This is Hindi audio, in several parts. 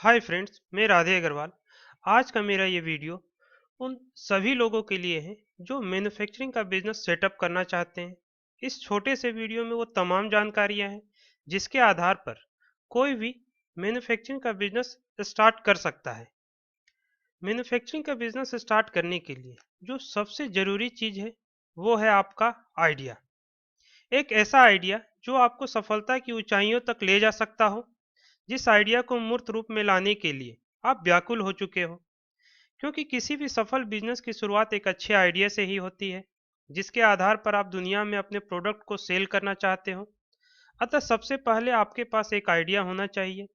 हाय फ्रेंड्स, मैं राधे अग्रवाल। आज का मेरा ये वीडियो उन सभी लोगों के लिए है जो मैन्युफैक्चरिंग का बिजनेस सेटअप करना चाहते हैं। इस छोटे से वीडियो में वो तमाम जानकारियां हैं जिसके आधार पर कोई भी मैन्युफैक्चरिंग का बिजनेस स्टार्ट कर सकता है। मैन्युफैक्चरिंग का बिजनेस स्टार्ट करने के लिए जो सबसे ज़रूरी चीज़ है वो है आपका आइडिया। एक ऐसा आइडिया जो आपको सफलता की ऊंचाइयों तक ले जा सकता हो, जिस आइडिया को मूर्त रूप में लाने के लिए आप व्याकुल हो चुके हो। क्योंकि किसी भी सफल बिजनेस की शुरुआत एक अच्छे आइडिया से ही होती है, जिसके आधार पर आप दुनिया में अपने प्रोडक्ट को सेल करना चाहते हो। अतः सबसे पहले आपके पास एक आइडिया होना चाहिए,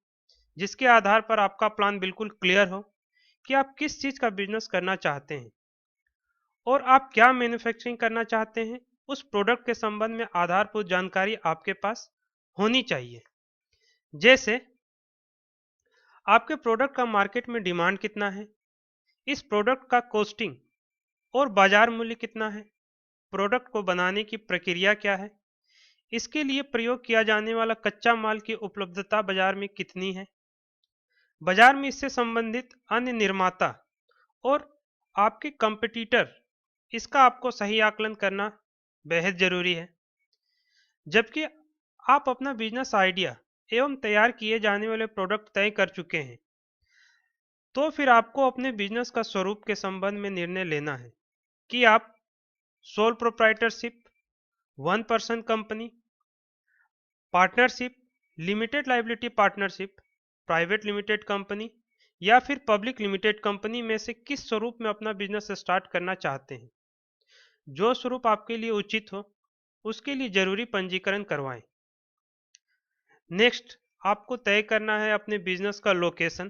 जिसके आधार पर आपका प्लान बिल्कुल क्लियर हो कि आप किस चीज़ का बिजनेस करना चाहते हैं और आप क्या मैन्युफैक्चरिंग करना चाहते हैं। उस प्रोडक्ट के संबंध में आधारभूत जानकारी आपके पास होनी चाहिए। जैसे आपके प्रोडक्ट का मार्केट में डिमांड कितना है, इस प्रोडक्ट का कॉस्टिंग और बाजार मूल्य कितना है, प्रोडक्ट को बनाने की प्रक्रिया क्या है, इसके लिए प्रयोग किया जाने वाला कच्चा माल की उपलब्धता बाजार में कितनी है, बाजार में इससे संबंधित अन्य निर्माता और आपके कंपटीटर, इसका आपको सही आकलन करना बेहद जरूरी है। जबकि आप अपना बिजनेस आइडिया एवं तैयार किए जाने वाले प्रोडक्ट तय कर चुके हैं, तो फिर आपको अपने बिजनेस का स्वरूप के संबंध में निर्णय लेना है कि आप sole proprietorship, one person company, partnership, limited liability partnership, private limited company या फिर पब्लिक लिमिटेड कंपनी में से किस स्वरूप में अपना बिजनेस स्टार्ट करना चाहते हैं। जो स्वरूप आपके लिए उचित हो उसके लिए जरूरी पंजीकरण करवाएं। नेक्स्ट, आपको तय करना है अपने बिजनेस का लोकेशन।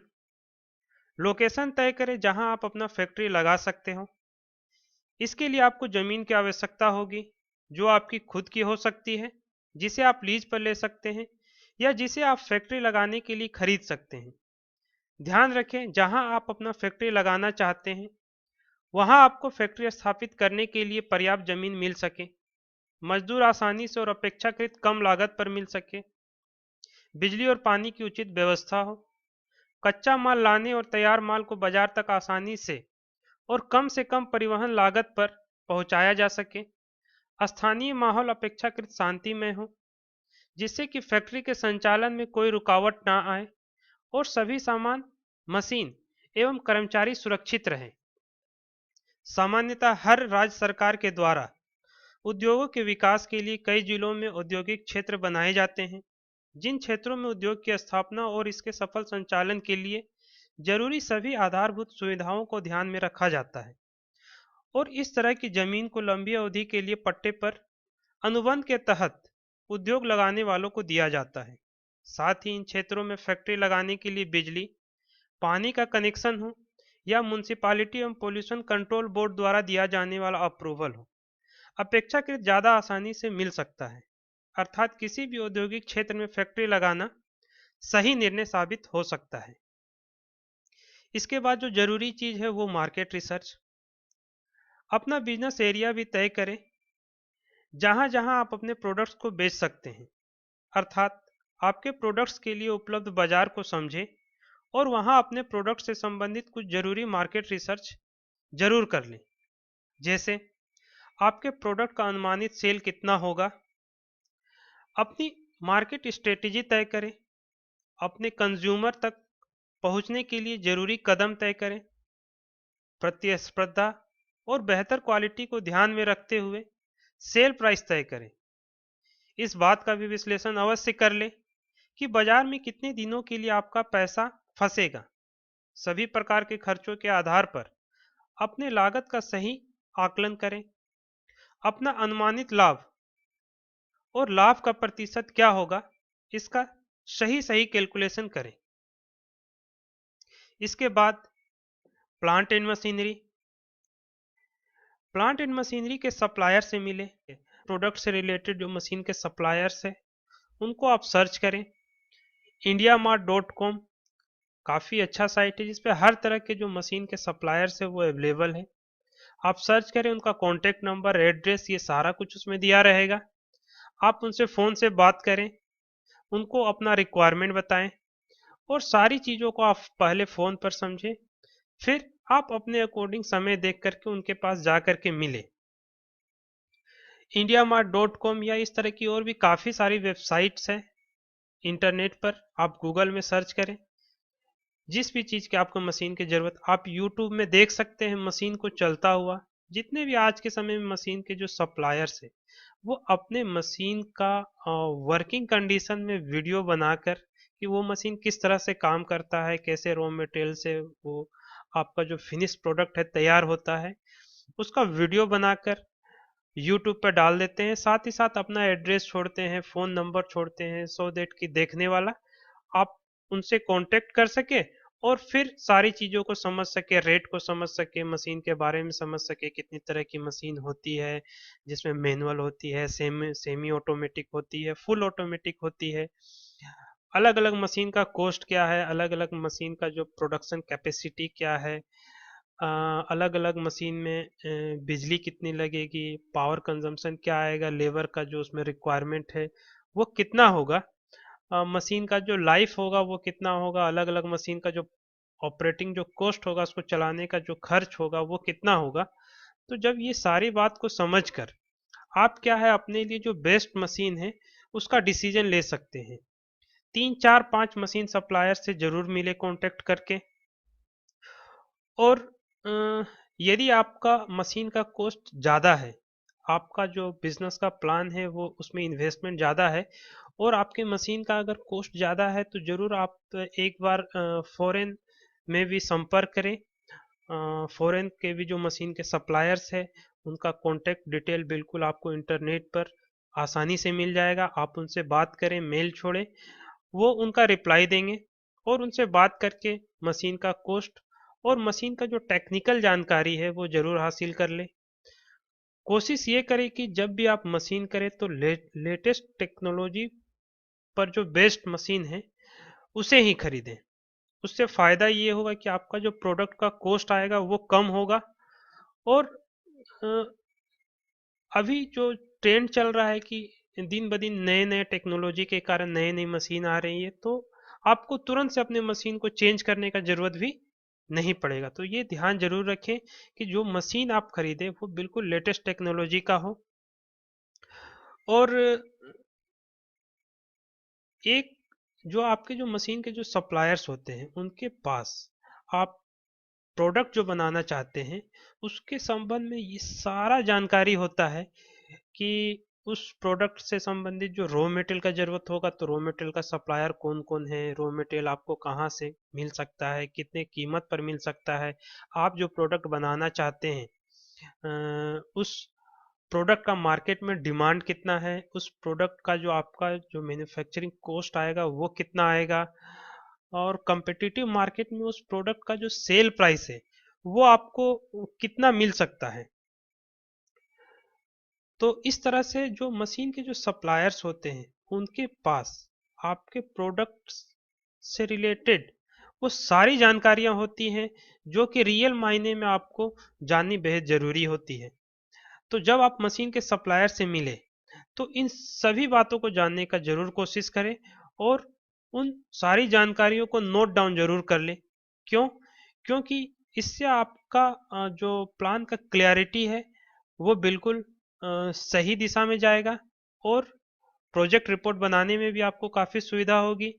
लोकेशन तय करें जहां आप अपना फैक्ट्री लगा सकते हो। इसके लिए आपको ज़मीन की आवश्यकता होगी, जो आपकी खुद की हो सकती है, जिसे आप लीज पर ले सकते हैं या जिसे आप फैक्ट्री लगाने के लिए खरीद सकते हैं। ध्यान रखें, जहां आप अपना फैक्ट्री लगाना चाहते हैं वहां आपको फैक्ट्री स्थापित करने के लिए पर्याप्त जमीन मिल सके, मजदूर आसानी से और अपेक्षाकृत कम लागत पर मिल सके, बिजली और पानी की उचित व्यवस्था हो, कच्चा माल लाने और तैयार माल को बाजार तक आसानी से कम परिवहन लागत पर पहुंचाया जा सके, स्थानीय माहौल अपेक्षाकृत शांतिमय हो, जिससे कि फैक्ट्री के संचालन में कोई रुकावट ना आए और सभी सामान, मशीन एवं कर्मचारी सुरक्षित रहें। सामान्यतः हर राज्य सरकार के द्वारा उद्योगों के विकास के लिए कई जिलों में औद्योगिक क्षेत्र बनाए जाते हैं, जिन क्षेत्रों में उद्योग की स्थापना और इसके सफल संचालन के लिए जरूरी सभी आधारभूत सुविधाओं को ध्यान में रखा जाता है और इस तरह की जमीन को लंबी अवधि के लिए पट्टे पर अनुबंध के तहत उद्योग लगाने वालों को दिया जाता है। साथ ही इन क्षेत्रों में फैक्ट्री लगाने के लिए बिजली, पानी का कनेक्शन हो या म्यूनिसिपालिटी एवं पोल्यूशन कंट्रोल बोर्ड द्वारा दिया जाने वाला अप्रूवल हो, अपेक्षाकृत ज़्यादा आसानी से मिल सकता है। अर्थात किसी भी औद्योगिक क्षेत्र में फैक्ट्री लगाना सही निर्णय साबित हो सकता है। इसके बाद जो जरूरी चीज़ है वो मार्केट रिसर्च। अपना बिजनेस एरिया भी तय करें जहां जहां आप अपने प्रोडक्ट्स को बेच सकते हैं, अर्थात आपके प्रोडक्ट्स के लिए उपलब्ध बाजार को समझें और वहां अपने प्रोडक्ट से संबंधित कुछ जरूरी मार्केट रिसर्च जरूर कर लें। जैसे आपके प्रोडक्ट का अनुमानित सेल कितना होगा, अपनी मार्केट स्ट्रेटेजी तय करें, अपने कंज्यूमर तक पहुंचने के लिए जरूरी कदम तय करें, प्रतिस्पर्धा और बेहतर क्वालिटी को ध्यान में रखते हुए सेल प्राइस तय करें। इस बात का भी विश्लेषण अवश्य कर लें कि बाजार में कितने दिनों के लिए आपका पैसा फंसेगा। सभी प्रकार के खर्चों के आधार पर अपने लागत का सही आकलन करें। अपना अनुमानित लाभ और लाभ का प्रतिशत क्या होगा, इसका सही सही कैलकुलेशन करें। इसके बाद plant and machinery. Plant and machinery के सप्लायर से मिले, प्रोडक्ट से रिलेटेड जो मशीन के सप्लायर्स हैं उनको आप सर्च करें। indiamart.com काफ़ी अच्छा साइट है जिस पे हर तरह के जो मशीन के सप्लायर्स है वो अवेलेबल है। आप सर्च करें, उनका कॉन्टैक्ट नंबर, एड्रेस, ये सारा कुछ उसमें दिया रहेगा। आप उनसे फ़ोन से बात करें, उनको अपना रिक्वायरमेंट बताएं और सारी चीज़ों को आप पहले फ़ोन पर समझें, फिर आप अपने अकॉर्डिंग समय देख करके उनके पास जा करके मिले। indiamart.com या इस तरह की और भी काफ़ी सारी वेबसाइट्स हैं इंटरनेट पर, आप गूगल में सर्च करें। जिस भी चीज़ की आपको मशीन की ज़रूरत, आप यूट्यूब में देख सकते हैं मशीन को चलता हुआ। जितने भी आज के समय में मशीन के जो सप्लायर्स हैं, वो अपने मशीन का वर्किंग कंडीशन में वीडियो बनाकर कि वो मशीन किस तरह से काम करता है, कैसे रॉ मटेरियल से वो आपका जो फिनिश प्रोडक्ट है तैयार होता है, उसका वीडियो बनाकर यूट्यूब पर डाल देते हैं। साथ ही साथ अपना एड्रेस छोड़ते हैं, फ़ोन नंबर छोड़ते हैं, सो दैट कि देखने वाला आप उनसे कांटेक्ट कर सके और फिर सारी चीज़ों को समझ सके, रेट को समझ सके, मशीन के बारे में समझ सके, कितनी तरह की मशीन होती है, जिसमें मैनुअल होती है, सेमी सेमी ऑटोमेटिक होती है, फुल ऑटोमेटिक होती है, अलग अलग मशीन का कॉस्ट क्या है, अलग अलग मशीन का जो प्रोडक्शन कैपेसिटी क्या है, अलग अलग मशीन में बिजली कितनी लगेगी, पावर कंजम्पशन क्या आएगा, लेबर का जो उसमें रिक्वायरमेंट है वो कितना होगा, मशीन का जो लाइफ होगा वो कितना होगा, अलग अलग मशीन का जो ऑपरेटिंग जो कॉस्ट होगा, उसको चलाने का जो खर्च होगा वो कितना होगा। तो जब ये सारी बात को समझकर आप क्या है अपने लिए जो बेस्ट मशीन है उसका डिसीजन ले सकते हैं। 3 4 5 मशीन सप्लायर से जरूर मिले कांटेक्ट करके। और अ, यदि आपका मशीन का कॉस्ट ज़्यादा है, आपका जो बिजनेस का प्लान है वो उसमें इन्वेस्टमेंट ज़्यादा है और आपके मशीन का अगर कॉस्ट ज़्यादा है, तो ज़रूर आप एक बार फॉरेन में भी संपर्क करें। फॉरेन के भी जो मशीन के सप्लायर्स है उनका कॉन्टेक्ट डिटेल बिल्कुल आपको इंटरनेट पर आसानी से मिल जाएगा। आप उनसे बात करें, मेल छोड़ें, वो उनका रिप्लाई देंगे और उनसे बात करके मशीन का कॉस्ट और मशीन का जो टेक्निकल जानकारी है वो जरूर हासिल कर ले। कोशिश ये करें कि जब भी आप मशीन करें तो लेटेस्ट टेक्नोलॉजी पर जो बेस्ट मशीन है उसे ही खरीदें। उससे फ़ायदा ये होगा कि आपका जो प्रोडक्ट का कॉस्ट आएगा वो कम होगा। और अ, अभी जो ट्रेंड चल रहा है कि दिन ब दिन नए नए टेक्नोलॉजी के कारण नई नई मशीन आ रही है, तो आपको तुरंत से अपने मशीन को चेंज करने का ज़रूरत भी नहीं पड़ेगा। तो ये ध्यान जरूर रखें कि जो मशीन आप खरीदें वो बिल्कुल लेटेस्ट टेक्नोलॉजी का हो। और एक जो आपके जो मशीन के जो सप्लायर्स होते हैं उनके पास आप प्रोडक्ट जो बनाना चाहते हैं उसके संबंध में ये सारा जानकारी होता है कि उस प्रोडक्ट से संबंधित जो रॉ मटेरियल का जरूरत होगा, तो रॉ मटेरियल का सप्लायर कौन कौन है, रॉ मटेरियल आपको कहाँ से मिल सकता है, कितने कीमत पर मिल सकता है, आप जो प्रोडक्ट बनाना चाहते हैं उस प्रोडक्ट का मार्केट में डिमांड कितना है, उस प्रोडक्ट का जो आपका जो मैन्युफैक्चरिंग कॉस्ट आएगा वो कितना आएगा, और कंपेटिटिव मार्केट में उस प्रोडक्ट का जो सेल प्राइस है वो आपको कितना मिल सकता है। तो इस तरह से जो मशीन के जो सप्लायर्स होते हैं उनके पास आपके प्रोडक्ट्स से रिलेटेड वो सारी जानकारियां होती हैं जो कि रियल मायने में आपको जाननी बेहद जरूरी होती है। तो जब आप मशीन के सप्लायर से मिले तो इन सभी बातों को जानने का जरूर कोशिश करें और उन सारी जानकारियों को नोट डाउन जरूर कर लें। क्यों? क्योंकि इससे आपका जो प्लान का क्लैरिटी है वो बिल्कुल सही दिशा में जाएगा और प्रोजेक्ट रिपोर्ट बनाने में भी आपको काफ़ी सुविधा होगी।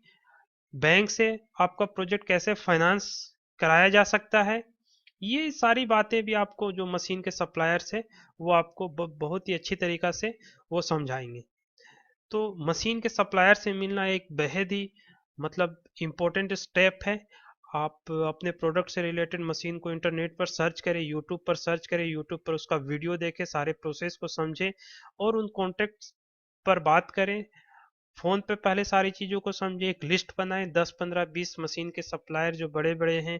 बैंक से आपका प्रोजेक्ट कैसे फाइनेंस कराया जा सकता है, ये सारी बातें भी आपको जो मशीन के सप्लायर्स है वो आपको बहुत ही अच्छी तरीका से वो समझाएंगे। तो मशीन के सप्लायर से मिलना एक बेहद ही मतलब इम्पोर्टेंट स्टेप है। आप अपने प्रोडक्ट से रिलेटेड मशीन को इंटरनेट पर सर्च करें, यूट्यूब पर सर्च करें, यूट्यूब पर उसका वीडियो देखें, सारे प्रोसेस को समझें और उन कॉन्टेक्ट्स पर बात करें। फ़ोन पे पहले सारी चीज़ों को समझें, एक लिस्ट बनाएं 10 15 20 मशीन के सप्लायर जो बड़े बड़े हैं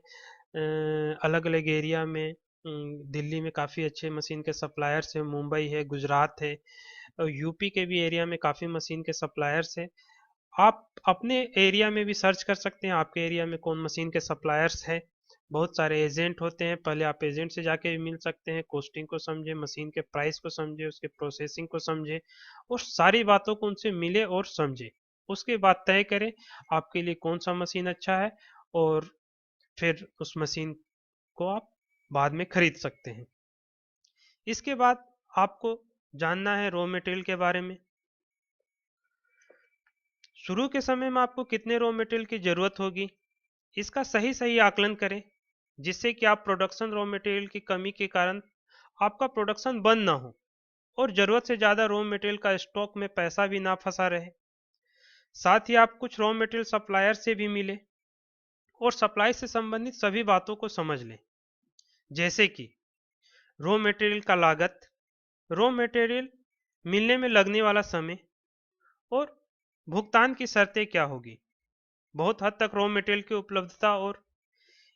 अलग अलग एरिया में। दिल्ली में काफ़ी अच्छे मशीन के सप्लायर्स हैं, मुंबई है, गुजरात है, और यूपी के भी एरिया में काफ़ी मशीन के सप्लायर्स हैं। आप अपने एरिया में भी सर्च कर सकते हैं आपके एरिया में कौन मशीन के सप्लायर्स हैं। बहुत सारे एजेंट होते हैं, पहले आप एजेंट से जाके भी मिल सकते हैं, कॉस्टिंग को समझे, मशीन के प्राइस को समझे, उसके प्रोसेसिंग को समझे और सारी बातों को उनसे मिले और समझे उसके बाद तय करें आपके लिए कौन सा मशीन अच्छा है, और फिर उस मशीन को आप बाद में खरीद सकते हैं। इसके बाद आपको जानना है रॉ मटेरियल के बारे में। शुरू के समय में आपको कितने रॉ मटेरियल की ज़रूरत होगी, इसका सही सही आकलन करें, जिससे कि आप प्रोडक्शन रॉ मटेरियल की कमी के कारण आपका प्रोडक्शन बंद ना हो और ज़रूरत से ज़्यादा रॉ मटेरियल का स्टॉक में पैसा भी ना फंसा रहे। साथ ही आप कुछ रॉ मटेरियल सप्लायर से भी मिले और सप्लाई से संबंधित सभी बातों को समझ लें, जैसे कि रॉ मटेरियल का लागत, रॉ मटेरियल मिलने में लगने वाला समय और भुगतान की शर्तें क्या होगी। बहुत हद तक रॉ मटेरियल की उपलब्धता और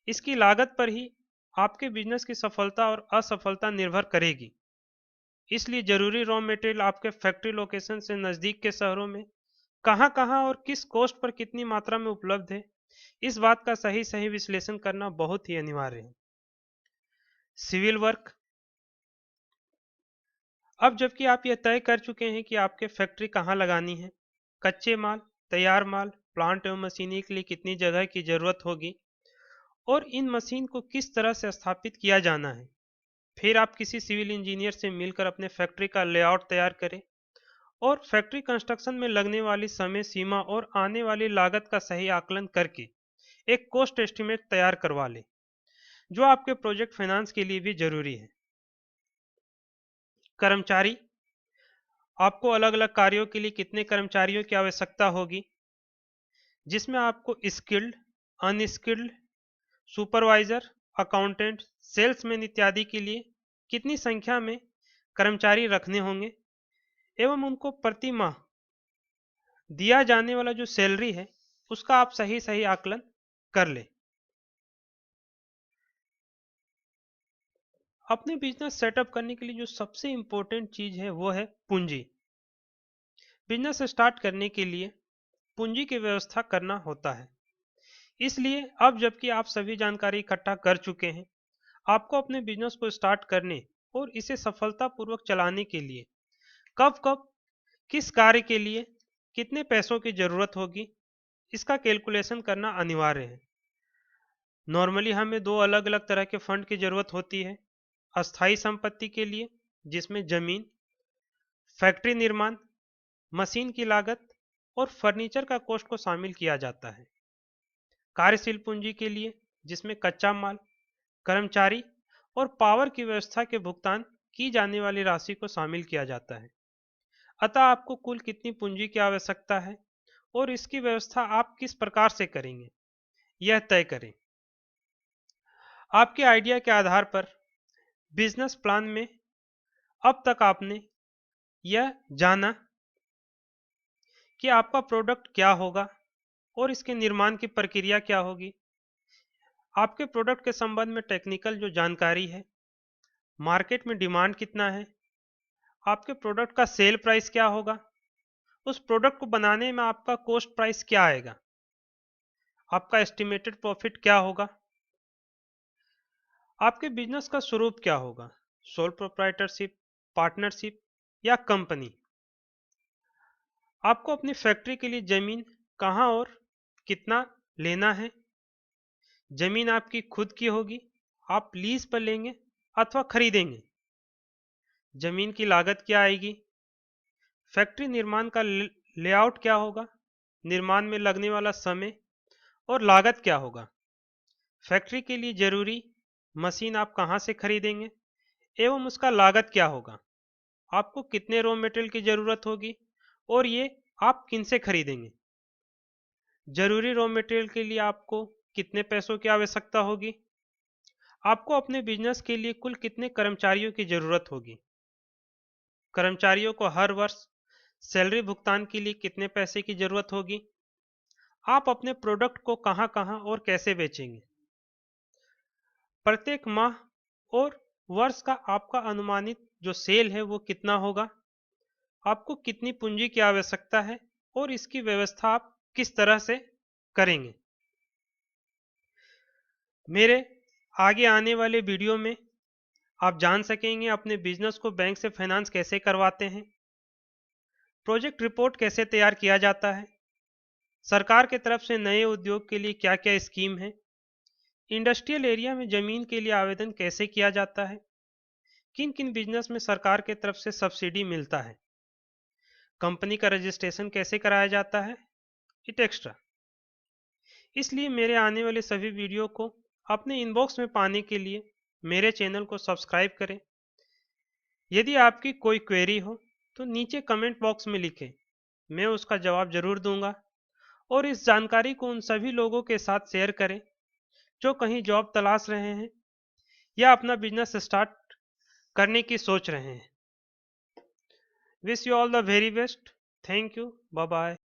इसकी लागत पर ही आपके बिजनेस की सफलता और असफलता निर्भर करेगी। इसलिए जरूरी रॉ मटेरियल आपके फैक्ट्री लोकेशन से नज़दीक के शहरों में कहाँ-कहाँ और किस कॉस्ट पर कितनी मात्रा में उपलब्ध है, इस बात का सही सही विश्लेषण करना बहुत ही अनिवार्य है। सिविल वर्क, अब जबकि आप यह तय कर चुके हैं कि आपके फैक्ट्री कहाँ लगानी है, कच्चे माल, तैयार माल, प्लांट एवं मशीनरी के लिए कितनी जगह की जरूरत होगी और इन मशीन को किस तरह से स्थापित किया जाना है, फिर आप किसी सिविल इंजीनियर से मिलकर अपने फैक्ट्री का लेआउट तैयार करें और फैक्ट्री कंस्ट्रक्शन में लगने वाली समय सीमा और आने वाली लागत का सही आकलन करके एक कॉस्ट एस्टिमेट तैयार करवा लें, जो आपके प्रोजेक्ट फाइनेंस के लिए भी जरूरी है। कर्मचारी, आपको अलग अलग कार्यों के लिए कितने कर्मचारियों की आवश्यकता होगी, जिसमें आपको skilled, unskilled, supervisor, accountant, salesman इत्यादि के लिए कितनी संख्या में कर्मचारी रखने होंगे एवं उनको प्रति माह दिया जाने वाला जो सैलरी है उसका आप सही सही आकलन कर लें। अपने बिजनेस सेटअप करने के लिए जो सबसे इम्पोर्टेंट चीज़ है वो है पूंजी। बिजनेस स्टार्ट करने के लिए पूंजी की व्यवस्था करना होता है। इसलिए अब जबकि आप सभी जानकारी इकट्ठा कर चुके हैं, आपको अपने बिजनेस को स्टार्ट करने और इसे सफलतापूर्वक चलाने के लिए कब कब किस कार्य के लिए कितने पैसों की ज़रूरत होगी, इसका कैलकुलेशन करना अनिवार्य है। नॉर्मली हमें दो अलग अलग तरह के फंड की ज़रूरत होती है। अस्थाई संपत्ति के लिए, जिसमें जमीन, फैक्ट्री निर्माण, मशीन की लागत और फर्नीचर का कॉस्ट को शामिल किया जाता है। कार्यशील पूंजी के लिए, जिसमें कच्चा माल, कर्मचारी और पावर की व्यवस्था के भुगतान की जाने वाली राशि को शामिल किया जाता है। अतः आपको कुल कितनी पूंजी की आवश्यकता है और इसकी व्यवस्था आप किस प्रकार से करेंगे, यह तय करें। आपके आइडिया के आधार पर बिजनेस प्लान में अब तक आपने यह जाना कि आपका प्रोडक्ट क्या होगा और इसके निर्माण की प्रक्रिया क्या होगी, आपके प्रोडक्ट के संबंध में टेक्निकल जो जानकारी है, मार्केट में डिमांड कितना है, आपके प्रोडक्ट का सेल प्राइस क्या होगा, उस प्रोडक्ट को बनाने में आपका कॉस्ट प्राइस क्या आएगा, आपका एस्टिमेटेड प्रॉफिट क्या होगा, आपके बिजनेस का स्वरूप क्या होगा, सोल प्रोप्राइटरशिप, पार्टनरशिप या कंपनी, आपको अपनी फैक्ट्री के लिए जमीन कहाँ और कितना लेना है, जमीन आपकी खुद की होगी, आप लीज पर लेंगे अथवा खरीदेंगे, जमीन की लागत क्या आएगी, फैक्ट्री निर्माण का लेआउट क्या होगा, निर्माण में लगने वाला समय और लागत क्या होगा, फैक्ट्री के लिए जरूरी मशीन आप कहाँ से खरीदेंगे एवं उसका लागत क्या होगा, आपको कितने रॉ मटेरियल की जरूरत होगी और ये आप किन से खरीदेंगे, जरूरी रॉ मटेरियल के लिए आपको कितने पैसों की आवश्यकता होगी, आपको अपने बिजनेस के लिए कुल कितने कर्मचारियों की जरूरत होगी, कर्मचारियों को हर वर्ष सैलरी भुगतान के लिए कितने पैसे की जरूरत होगी, आप अपने प्रोडक्ट को कहां कहां और कैसे बेचेंगे, प्रत्येक माह और वर्ष का आपका अनुमानित जो सेल है वो कितना होगा, आपको कितनी पूंजी की आवश्यकता है और इसकी व्यवस्था आप किस तरह से करेंगे। मेरे आगे आने वाले वीडियो में आप जान सकेंगे अपने बिजनेस को बैंक से फाइनेंस कैसे करवाते हैं, प्रोजेक्ट रिपोर्ट कैसे तैयार किया जाता है, सरकार के तरफ से नए उद्योग के लिए क्या क्या स्कीम है, इंडस्ट्रियल एरिया में ज़मीन के लिए आवेदन कैसे किया जाता है, किन किन बिजनेस में सरकार के तरफ से सब्सिडी मिलता है, कंपनी का रजिस्ट्रेशन कैसे कराया जाता है, इट एक्स्ट्रा। इसलिए मेरे आने वाले सभी वीडियो को अपने इनबॉक्स में पाने के लिए मेरे चैनल को सब्सक्राइब करें। यदि आपकी कोई क्वेरी हो तो नीचे कमेंट बॉक्स में लिखें, मैं उसका जवाब ज़रूर दूंगा। और इस जानकारी को उन सभी लोगों के साथ शेयर करें जो कहीं जॉब तलाश रहे हैं या अपना बिजनेस स्टार्ट करने की सोच रहे हैं। Wish you all the very best. Thank you. Bye bye.